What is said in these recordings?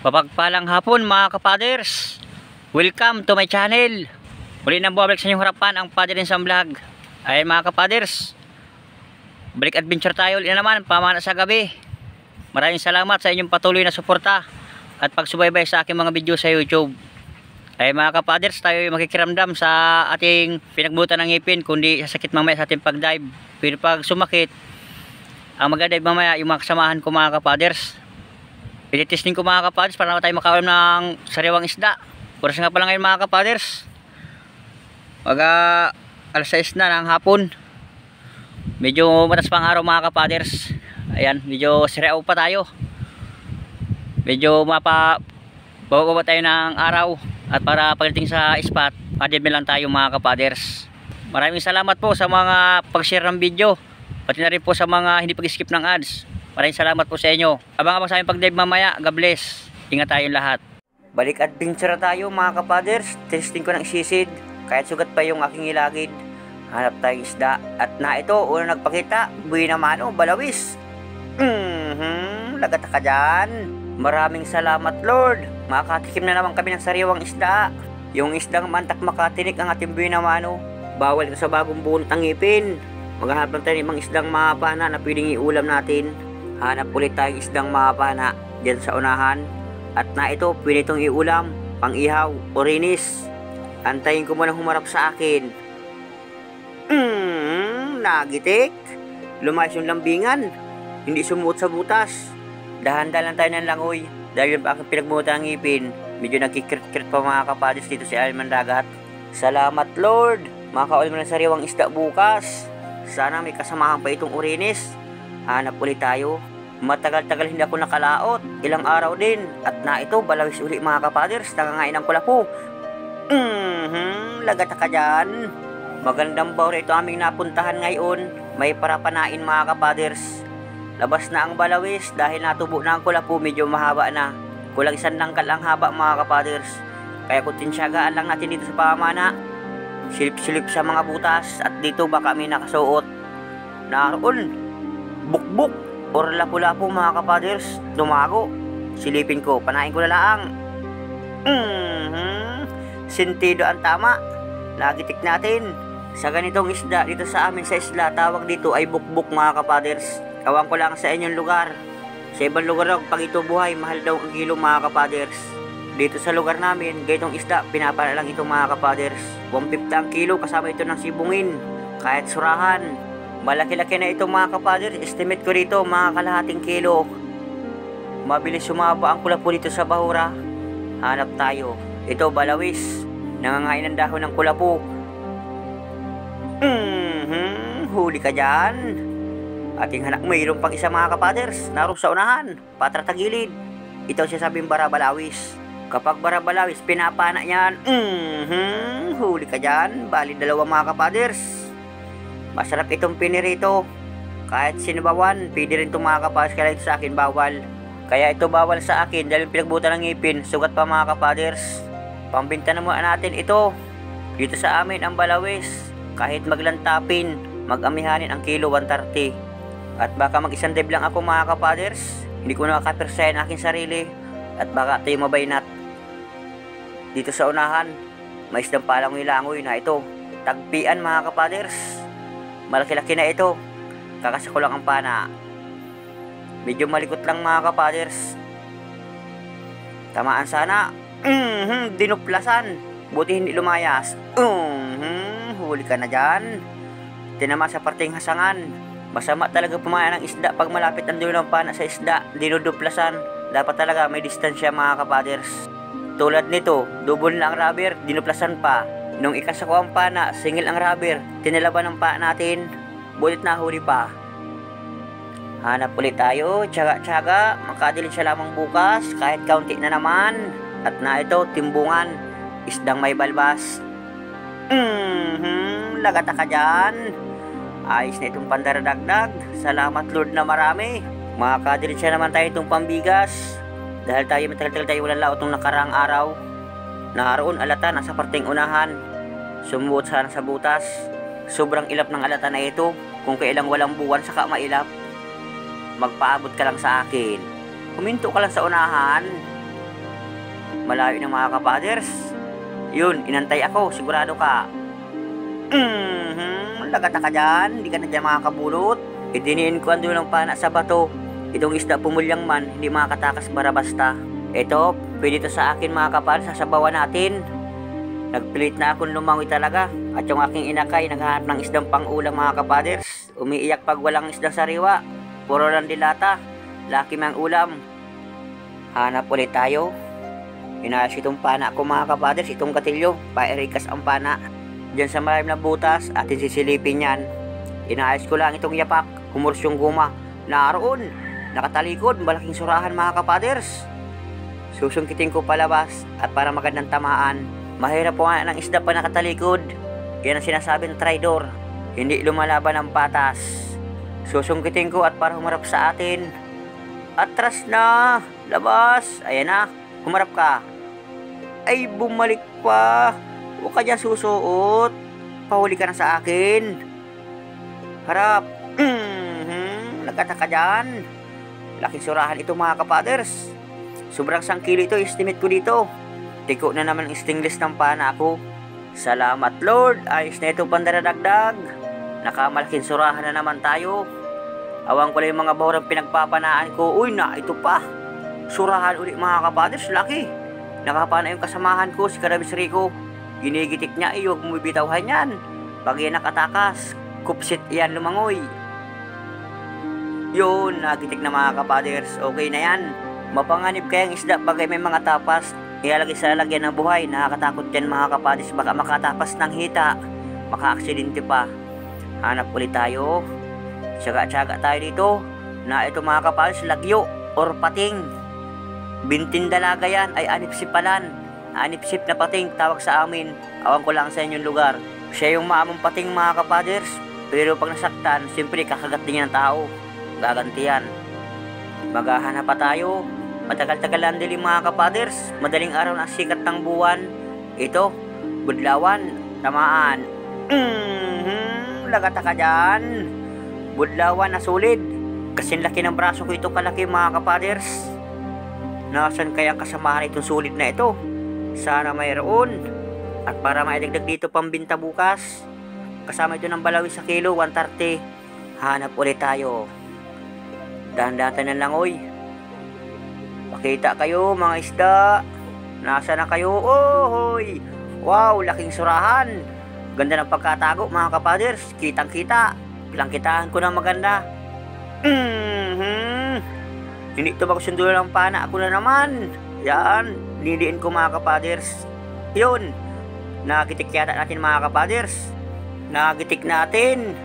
Mapagpalang hapon mga kapaders. Welcome to my channel. Muli nang bumabalik sa inyong harapan ang Padre Insang Vlog. Ayan mga kapaders, balik adventure tayo ulit na naman, pamana sa gabi. Maraming salamat sa inyong patuloy na suporta at pagsubaybay sa aking mga video sa YouTube. Ayan mga kapaders, tayo makikiramdam sa ating pinagbutan ng ngipin, kundi sa sakit mamaya sa ating pag-dive. Pero pag sumakit, ang mag-dive mamaya yung mga kasamahan ko mga kapaders. Pinitesting ko mga kapaders para tayo makaulam ng sariwang isda. Oras nga pala ngayon mga kapaders, alas 6 na ng hapon. Medyo matas pang araw mga kapaders. Ayan, medyo sirao pa tayo. Medyo bababa tayo ng araw. At para pagdating sa spot, pa-dive lang tayo mga kapaders. Maraming salamat po sa mga pag-share ng video, pati na rin po sa mga hindi pag-skip ng ads. Maraming salamat po sa inyo. Abang-abang sa aming pag-dive mamaya. God bless. Ingat tayong lahat. Balik adventure tayo mga kapaders. Testing ko ng sisid. Kahit sugat pa yung aking ilagid. Hanap tayong isda. At na ito, una nagpakita. Buhay naman o balawis. Lagat ka dyan. Maraming salamat Lord. Makatikim na naman kami ng sariwang isda. Yung isdang mantak makatinik ang ating buhay naman o. Bawal ito sa bagong bunot ng ngipin. Maghanap lang tayo ng ibang isdang mapana na pwedeng iulam natin. Hanap ulit tayong isdang mapana dyan sa unahan. At na ito, pwede itong iulam, pang ihaw o rinis. Antayin ko muna humarap sa akin. Nagitik. Lumayas yung lambingan. Hindi sumuot sa butas. Dahan-dahan lang tayo ng langoy. Dahil yung aking pinagmutan ng ngipin, medyo nagkikrit-krit pa mga kapadis dito sa Alman Dagat. Salamat Lord. Makakaulam ng sariwang isda bukas. Sana may kasamahan pa itong urinis. Hanap ulit tayo. Matagal-tagal hindi ako nakalaot. Ilang araw din. At na ito, balawis ulit mga kapaders. Nangangain ng kulapo. Lagat ka dyan. Magandang bawra ito aming napuntahan ngayon. May parapanain mga kapaders. Labas na ang balawis dahil natubo na ang kulapo. Medyo mahaba na. Kulang isang langkal ang haba mga kapaders. Kaya kutinsyagaan lang natin dito sa pamana. Silip-silip sa mga butas. At dito baka may nakasuot. Naroon bukbuk or lapu-lapu mga kapaders. Dumago. Silipin ko, panain ko na lang. Sentido ang tama. Nagitik natin. Sa ganitong isda dito sa amin sa isla, tawag dito ay bukbuk mga kapaders. Kawang ko lang sa inyong lugar. Sa ibang lugar daw pag ito buhay, mahal daw ang kilo mga kapaders. Dito sa lugar namin, ganitong isda pinapala lang ito mga kapaders. 150 ang kilo, kasama ito ng sibungin. Kahit surahan, malaki-laki na ito mga kapaders. Estimate ko dito mga kalahating kilo. Mabilis sumaba ang kulapo dito sa bahura. Hanap tayo. Ito balawis. Nangangain ng dahon ng kulapo. Huli ka dyan. Ating hanak, mayroon pang isa mga kapaders. Naroon sa unahan, patratagilid. Ito siya sabing barabalawis. Kapag barabalawis, pinapana yan. Huli ka dyan. Bali dalawa mga kapaders. Masarap itong pinirito. Kahit sinibawan, pwede rin itong mga kapaders. Kaya ito sa akin bawal. Kaya ito bawal sa akin dahil pinagbutan ng ngipin. Sugat pa mga kapaders. Pambinta na muna natin ito. Dito sa amin ang balawis. Kahit maglantapin, mag-amihanin ang kilo 130. At baka mag-isang dive lang ako mga kapaders. Hindi ko nakakapersayan aking sarili. At baka tayo mabaynat. Dito sa unahan, may isdang palangoy-langoy na ito. Tagpian mga kapaders. Malaki-laki na ito. Kakasako lang ang pana. Medyo malikot lang mga kapaders. Tamaan sana. Dinuplasan. Buti hindi lumayas. Huli ka na dyan. Tinama sa parteng hasangan. Masama talaga pumain ng isda pag malapit ang dulo ng pana sa isda, dinuduplasan. Dapat talaga may distansya mga kapaders. Tulad nito, double na ang rubber, dinuplasan pa. Nung ikasako ang pana, singil ang rubber, tinilaban ng paa natin, bulit na huli pa. Hanap ulit tayo, tsaga-tsaga, makadilim siya lamang bukas, kahit kaunti na naman. At na ito, timbungan, isdang may balbas. Lagata ka dyan. Ayos na itong pandaradagdag. Salamat Lord na marami. Makakadiretsa naman tayo itong pambigas. Dahil tayo matagal-tagal tayo walang laot nung nakaraang araw. Naroon alata nasa parteng unahan. Sumuot sana sa butas. Sobrang ilap ng alata na ito. Kung kailang walang buwan saka mailap. Magpaabot ka lang sa akin. Huminto ka lang sa unahan. Malayo ng mga kapaders. Yun, inantay ako. Sigurado ka. Lagata ka dyan, hindi ka na dyan makakabulot. Idiniin ko ang dulang pana sa bato. Itong isda pumulyang man, hindi makakatakas bara basta. Ito, pwede ito sa akin mga kapal, sasabawan natin. Nagpilit na akong lumangoy talaga. At yung aking inakay, naghahanap ng isdang pang-ulam mga kapaders. Umiiyak pag walang isdang sariwa. Puro lang dilata. Laki mang ulam. Hanap ulit tayo. Inayos itong pana ko mga kapaders, itong gatilyo. Pairikas ang pana. Diyan sa malalim na butas, atin sisilipin yan. Inayos ko lang itong yapak, humurs yung guma. Naroon, nakatalikod, malaking surahan mga kapaders. Susungkitin ko palabas at para magandang tamaan. Mahirap po nga ng isda pa nakatalikod. Yan ang sinasabing traidor. Hindi lumalaban ng patas. Susungkitin ko at para humarap sa atin. Atras na, labas, ayan na, humarap ka. Ay, bumalik pa. Huwag ka dyan susuot. Pahuli ka na sa akin. Harap. Nagkata ka dyan. Laking surahan ito mga kapaders. Sobrang sangkilo ito. Estimate ko dito. Tiko na naman ang stingless ng pana ako. Salamat Lord. Ayos na ito pandaradagdag. Nakamalaking surahan na naman tayo. Awang ko lang yung mga bahurang pinagpapanaan ko. Uy na, ito pa. Surahan ulit mga kapaders. Laki. Nakapana yung kasamahan ko si Karabis Rico. Ginigitik niya, huwag mo bibitawhan yan. Pag yan nakatakas, kupsit yan lumangoy. Yun, nagitik na mga kapaders. Okay na yan. Mapanganib kayang isda bagay may mga tapas. Ilalagay sa lalagyan ng buhay. Nakakatakot yan mga kapaders. Baka makatapas ng hita. Maka-aksidente pa. Hanap ulit tayo. Tsaga-tsaga tayo dito. Na ito mga kapaders, lagyo or pating. Bintin dalaga yan ay anipsipalan. Anipsip na pating tawag sa amin. Awang ko lang sa inyong lugar. Siya yung maamong pating mga kapaders. Pero pag nasaktan, siyempre kakagat din yan ng tao. Gagantiyan. Maghahanap pa tayo. Matagal-tagal lang dilim mga kapaders. Madaling araw na sikat ng buwan. Ito, budlawan. Tamaan. Lagata ka dyan. Budlawan na sulit. Kasing laki ng braso ko ito kalaki mga kapaders. Nasaan kaya kasamahan itong sulit na ito? Sana mayroon. At para maidagdag dito pambinta bukas, kasama ito ng balawi sa kilo, 130. Hanap ulit tayo. Dahan-dahan na lang oy. Pakita kayo mga isda. Nasa na kayo? Ohoy! Wow, laking surahan. Ganda ng pagkatago mga kapaders. Kitang-kita. Pilangkitaan ko na maganda. Hindi ito magsundulo ng pana. Ako na naman. Yan, nidiin ko mga kapaders. Yun, nagitik yata natin mga kapaders. Nagitik natin.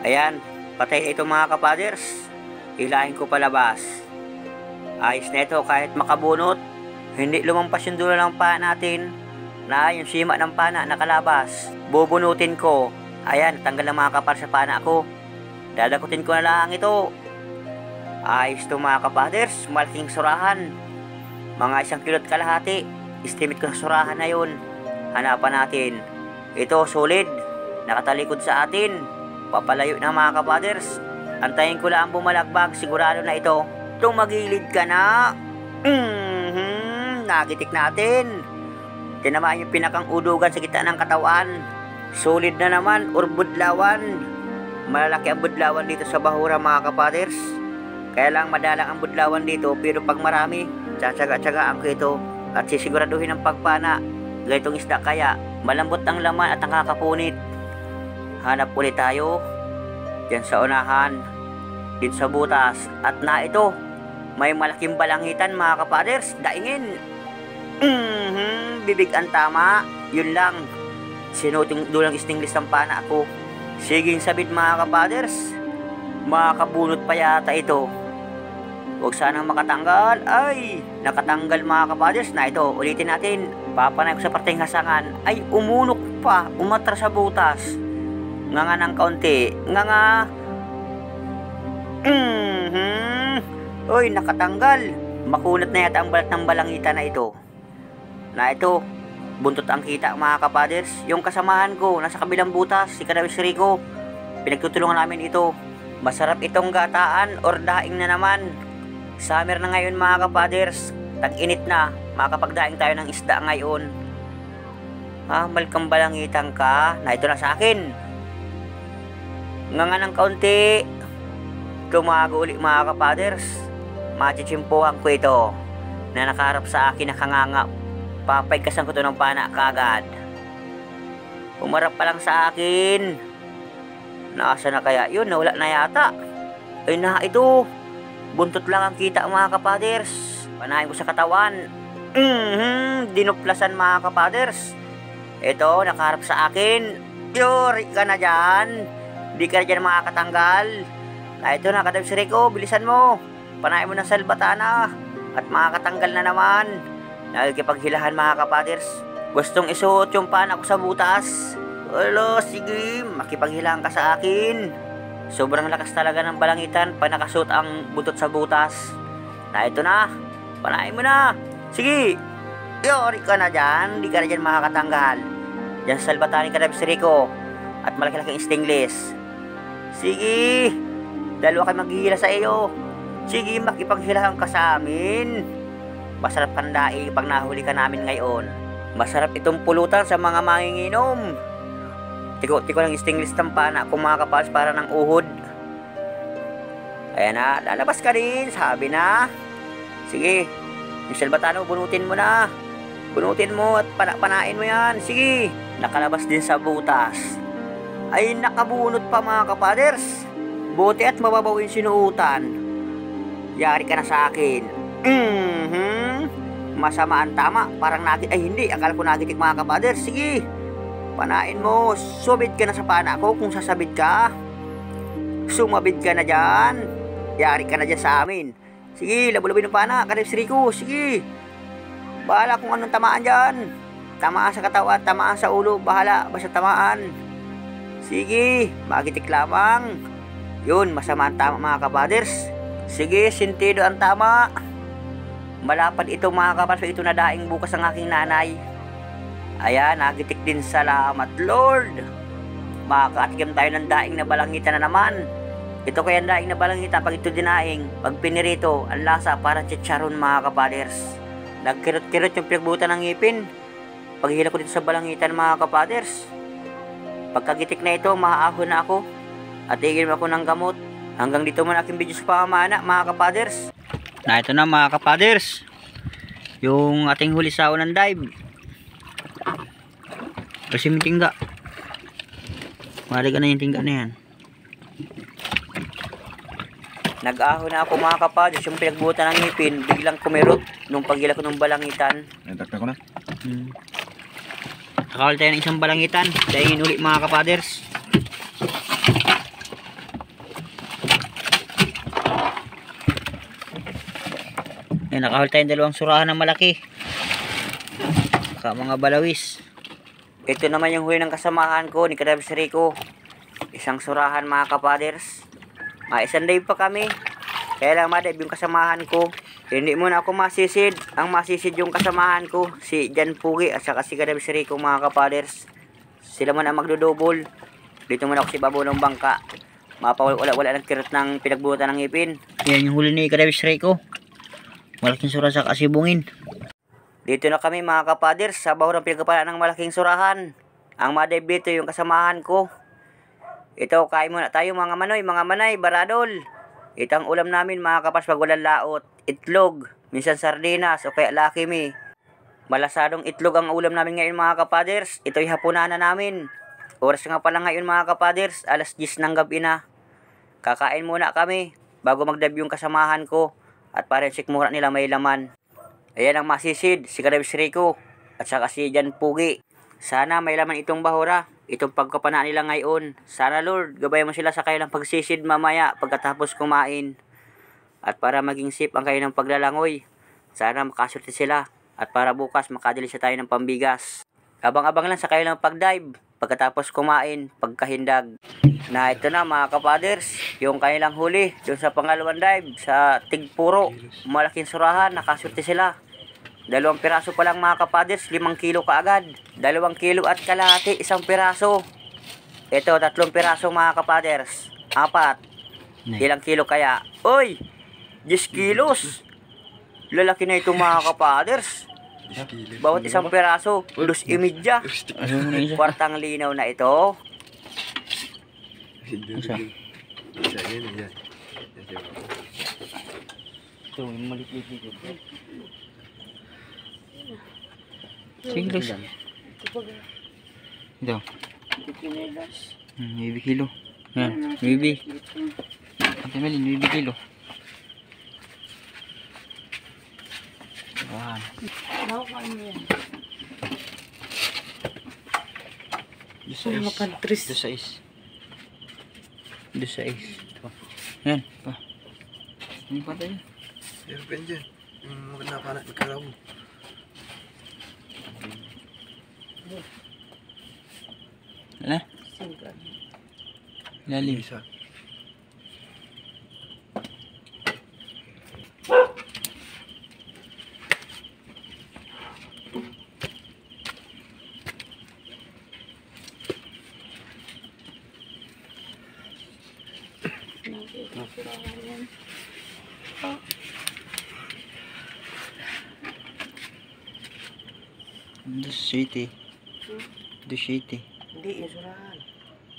Ayan, patay ito mga kapaders. Hilahin ko palabas. Ayos na ito kahit makabunot. Hindi lumampas yung dulo ng pana natin. Na yung sima ng pana nakalabas. Bubunutin ko. Ayan, tanggal na mga kapaders sa pana ko. Dadakutin ko na lang ito. Ayos ito mga kapaders, malaking surahan. Mga 1 kilot kalahati. Estimate ko sa surahan na yun. Hanapan natin. Ito, solid. Nakatalikod sa atin. Papalayo na mga kapaders. Antayin ko lang bumalagbag. Sigurado na ito. Tumagilid ka na. Nagitik natin. Tinamaan yung pinakang udugan sa gitna ng katawan. Solid na naman. Or budlawan. Malalaki ang budlawan dito sa bahura mga kapaders. Kaya lang madalang ang budlawan dito. Pero pag marami, tsatsaga-tsagaan ko ito at sisiguraduhin ang pagpana. Ganitong isda kaya malambot ang laman at ang kakapunit. Hanap ulit tayo. Diyan sa unahan, dito sa butas. At na ito, may malaking balangitan mga kapaders, daingin. Bibig ang tama, yun lang. Sinuot yung dulang stingless ng pana ko. Siging sabid mga kapaders, makakabunot pa yata ito. Huwag sanang makatanggal. Ay, nakatanggal mga kapaders. Na ito, ulitin natin. Papanay ko sa parteng hasangan. Ay, umunok pa, umatra sa butas. Nga ng kaunti. Nga. Uy, nakatanggal. Makunat na yata ang balat ng balangita na ito. Na ito, buntot ang kita mga kapaders. Yung kasamahan ko, nasa kabilang butas, si Kadawis Rico. Pinagtutulungan namin ito. Masarap itong gataan or daing na naman. Summer na ngayon mga kapaders. Tag-init na, makakapagdaing tayo ng isda ngayon. Malkang balangitan ka. Na ito na sa akin. Nga ng kaunti. Tumago ulit mga kapaders. Machichimpuhan ko ito. Na nakaharap sa akin nakanganga. Papaykasan ko ito ng pana kagad. Umarap pa lang sa akin. Nasa na kaya yun? Nawala na yata. Ay na ito. Buntot lang ang kita mga kapaders. Panahin ko sa katawan. Dinuplasan mga kapaders. Ito, nakaharap sa akin. Yuri ka na dyan. Di ka na dyan makakatanggal. Na ito na, Kadawis Rico, bilisan mo. Panahin mo ng salbatana. At makakatanggal na naman. Nagkipaghilahan mga kapaders. Gustong isuot yung pana ko sa butas. Alo, sige, makipaghilahan ka sa akin. Sobrang lakas talaga ng balangitan pag nakasuot ang butot sa butas. Na ito na, panahin mo na. Sige, yori ka na dyan. Di ka na dyan makakatanggal. Dyan sa salbatani Kadawis Rico. At malaki-laking stingless. Sige, dalawa kayo maghihila sa iyo. Sige, makipaghilahan ka sa amin. Masarap kang daing pag nahuli ka namin ngayon. Masarap itong pulutan sa mga manginginom. Tiko-tiko ng stingless ng pana kung mga kapads para ng uhod. Ayan na, lalabas ka rin, sabi na. Sige, yung salbatano, bunutin mo na. Bunutin mo at panain mo yan. Sige, nakalabas din sa butas. Ay, nakabunot pa mga kapaders. Buti at mababaw yung sinuutan. Yari ka na sa akin. Masama ang tama, parang nagit. Ay hindi, akala ko nagitik mga kapaders. Sige, panain mo. Subid ka na sa pana ko kung sasabid ka. Sumabid ka na dyan. Yari ka na dyan sa amin. Sige, labu-labi ng pana, Kadawis Rico. Sige, bahala kung anong tamaan dyan. Tamaan sa katawan, tamaan sa ulo. Bahala, basta tamaan. Sige, magitik lamang. Yun, masama ang tama mga kapaders. Sige, sentido ang tama. Malapad ito mga kapaders. Ito na daing bukas ang aking nanay. Ayan, nagitik din. Salamat Lord. Makakaatikim tayo ng daing na balangitan na naman. Ito kaya ang daing na balangitan. Pag ito dinaing, pag pinirito, ang lasa para chicharon mga kapaders. Nagkirot-kirot yung pinagbutan ng ngipin. Paghila ko dito sa balangitan mga kapaders. Pagkagitik na ito, maaahon na ako. At iginom ako ng gamot. Hanggang dito man aking video sa pamamana mga kapaders. Na ito na mga kapaders. Yung ating huli sa unang dive. Kasi may tingga. Mariga na yung tingga na yan. Nag-ahon na ako mga kapaders. Yung pinagbutan ng ngipin, biglang kumirot nung paghila ko ng balangitan. Nagtakta ko na. Nakawal tayo ng isang balangitan. Dahil ulit mga kapaders. Ayan, nakahol tayong dalawang surahan ng malaki. Mga balawis. Ito naman yung huli ng kasamahan ko ni Kadawis Rico. Isang surahan mga kapaders. Isang dive pa kami. Kaya lang madive yung kasamahan ko. Hindi muna ako masisid. Ang masisid yung kasamahan ko, si Jan Pugi at saka si Kadawis Rico mga kapaders. Sila man ang magdodouble. Dito muna ako si Babo ng bangka. Mapawala-wala ng kirot ng pinagbutan ng ngipin. Yan yung huli ni Kadawis Rico. Malaking sura sa kasibungin. Dito na kami mga kapaders sa baho ng pinagkapalaan ng malaking surahan. Ang madive dito yung kasamahan ko. Ito, kain muna tayo mga manoy, mga manay, baradol. Ito ang ulam namin mga kapas pag walang laot. Itlog, minsan sardinas o kaya Lucky Me. Malasadong itlog ang ulam namin ngayon mga kapaders. Ito'y hapunan na namin. Oras nga pala ngayon mga kapaders, alas 10 ng gabi na. Kakain muna kami bago magdab yung kasamahan ko at parang sikmura nila may laman. Ayan ang masisid, si Kadabs Rico at saka si Jan Pugi. Sana may laman itong bahura, itong pagkapanaan nila ngayon. Sana Lord, gabayan mo sila sa kanilang pagsisid mamaya pagkatapos kumain. At para maging safe ang kanilang paglalangoy, sana makaswerte sila at para bukas makadili sa tayo ng pambigas. Abang-abang lang sa kanilang pagdive pagkatapos kumain, pagkahindag. Na ito na mga kapaders, yung kanilang huli doon sa pangalawang dive sa Tigpuro. Malaking surahan, nakaswerte sila. 2 piraso pa lang mga kapaders, 5 kilo kaagad. 2 kilo at kalahati, 1 piraso. Ito, 3 piraso mga kapaders. 4. Ilang kilo kaya? Uy! 10 kilos! Lalaki na ito mga kapaders. Bawat 1 piraso, 2.5. Kwartang linaw na ito. Ito, yung maliit dito. Kilos. Ito. Maybe kilo. Yan, maybe. Ate Melin, maybe kilo. Ayan. Dosais. Ito. Yan, pa. Ini pa tayo. Pero dyan. Yung maganda pa na nagkaraw. Wala? Lalim. Isa. City. City. Hindi, yung surahan.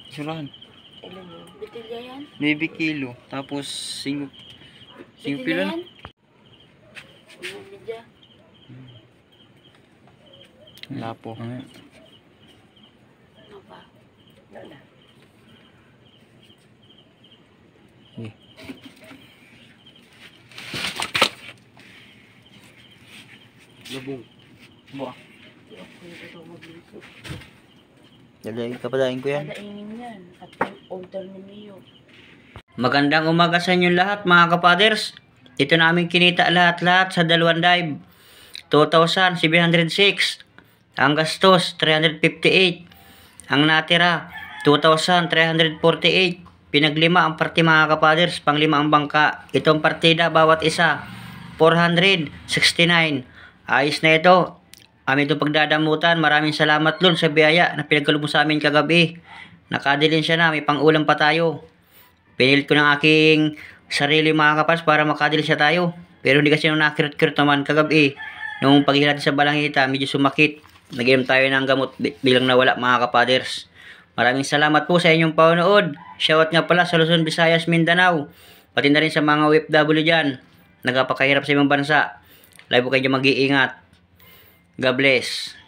Surahan. Ilan yun? Bitilya yan? Maybe kilo. Tapos 5 kilo na. Yung medya. Wala po. Ano pa? Wala. Okay. Labong. Buwa. Ito magliso. Kapadain ko yan. Kadaingin yan. At order ni Mio. Magandang umaga sa inyong lahat mga kapaders. Ito namin kinita lahat-lahat sa 2 dive. 2,706. Ang gastos, 358. Ang natira, 2,348. Pinaglima ang parte mga kapaders, panglima ang bangka. Itong partida bawat isa, 469. Ayos na ito. Amin itong pagdadamutan. Maraming salamat Lord sa biyaya na pinagkaloob mo sa amin kagabi. Nakadilin siya na, may pang-ulam pa tayo. Pinilit ko ng aking sarili mga kapas para makadili siya tayo. Pero hindi kasi nung nakirot-kirot naman kagabi. Nung paghilat sa balangita, medyo sumakit. Nag-inom tayo ng gamot bilang nawala mga kapaders. Maraming salamat po sa inyong panonood. Shoutout nga pala sa Luzon, Visayas, Mindanao. Pati na rin sa mga OFW dyan. Nagpapakahirap sa ibang bansa. Lagi po kayo mag-iingat. God bless.